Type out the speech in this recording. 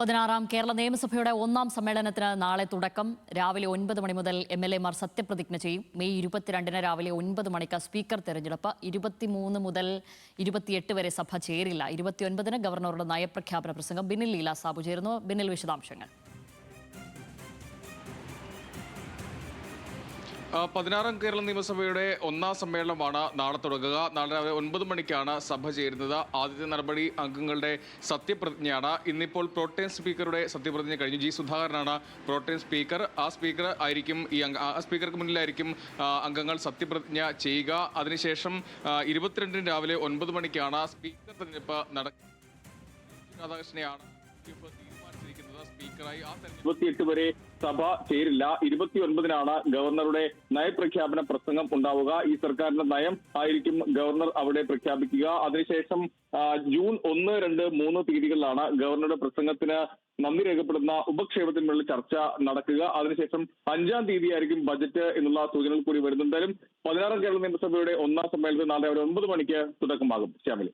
16-ാം കേരള നിയമസഭയുടെ ഒന്നാം സമ്മേളനത്തിന് നാളെ തുടക്കം. രാവിലെ 9 മണി മുതൽ എംഎൽഎമാർ സത്യപ്രതിജ്ഞ ചെയ്യും. മെയ് 22-ന് രാവിലെ 9 മണിക്ക് സ്പീക്കർ തെരഞ്ഞെടുപ്പ്. 23 മുതൽ 28 വരെ സഭ ചേരില്ല. 29-ന് ഗവർണറുടെ നയപ്രഖ്യാപന പ്രസംഗം. ബിനിൽ ലീല സാബു ചേരുന്നു. ബിനിൽ, വിശദാംശങ്ങൾ. 16-ാം കേരള നിയമസഭയുടെ ഒന്നാം സമ്മേളനമാണ് നാളെ തുടങ്ങുക. നാളെ രാവിലെ 9 മണിക്കാണ് സഭ ചേരുന്നത്. ആദ്യത്തെ നടപടി അംഗങ്ങളുടെ സത്യപ്രതിജ്ഞയാണ്. ഇന്നിപ്പോൾ പ്രോട്ടേം സ്പീക്കറുടെ സത്യപ്രതിജ്ഞ കഴിഞ്ഞു. ജി സുധാകരനാണ് പ്രോട്ടേം സ്പീക്കർ. ആ സ്പീക്കർക്ക് മുന്നിലായിരിക്കും അംഗങ്ങൾ സത്യപ്രതിജ്ഞ ചെയ്യുക. അതിനുശേഷം 22-ന് രാവിലെ 9 മണിക്കാണ് സ്പീക്കർ തെരഞ്ഞെടുപ്പ് നടക്കുന്നത്. രാധാകൃഷ്ണനെയാണ് തീരുമാനിച്ചിരിക്കുന്നത് സ്പീക്കറായി. 28 വരെ സഭ ചേരില്ല. 29-നാണ് ഗവർണറുടെ നയപ്രഖ്യാപന പ്രസംഗം ഉണ്ടാവുക. ഈ സർക്കാരിന്റെ നയം ആയിരിക്കും ഗവർണർ അവിടെ പ്രഖ്യാപിക്കുക. അതിനുശേഷം ജൂൺ 1, 2, 3 തീയതികളിലാണ് ഗവർണറുടെ പ്രസംഗത്തിന് നന്ദി രേഖപ്പെടുന്ന ഉപക്ഷേപത്തിനുള്ള ചർച്ച നടക്കുക. അതിനുശേഷം 5-ാം തീയതിയായിരിക്കും ബജറ്റ് എന്നുള്ള സൂചനകൾ കൂടി വരുന്നുണ്ടെങ്കിലും 16-ാം കേരള നിയമസഭയുടെ ഒന്നാം സമ്മേളനത്തിൽ നാളെ 9 മണിക്ക് തുടക്കമാകും. ശ്യാമിലി.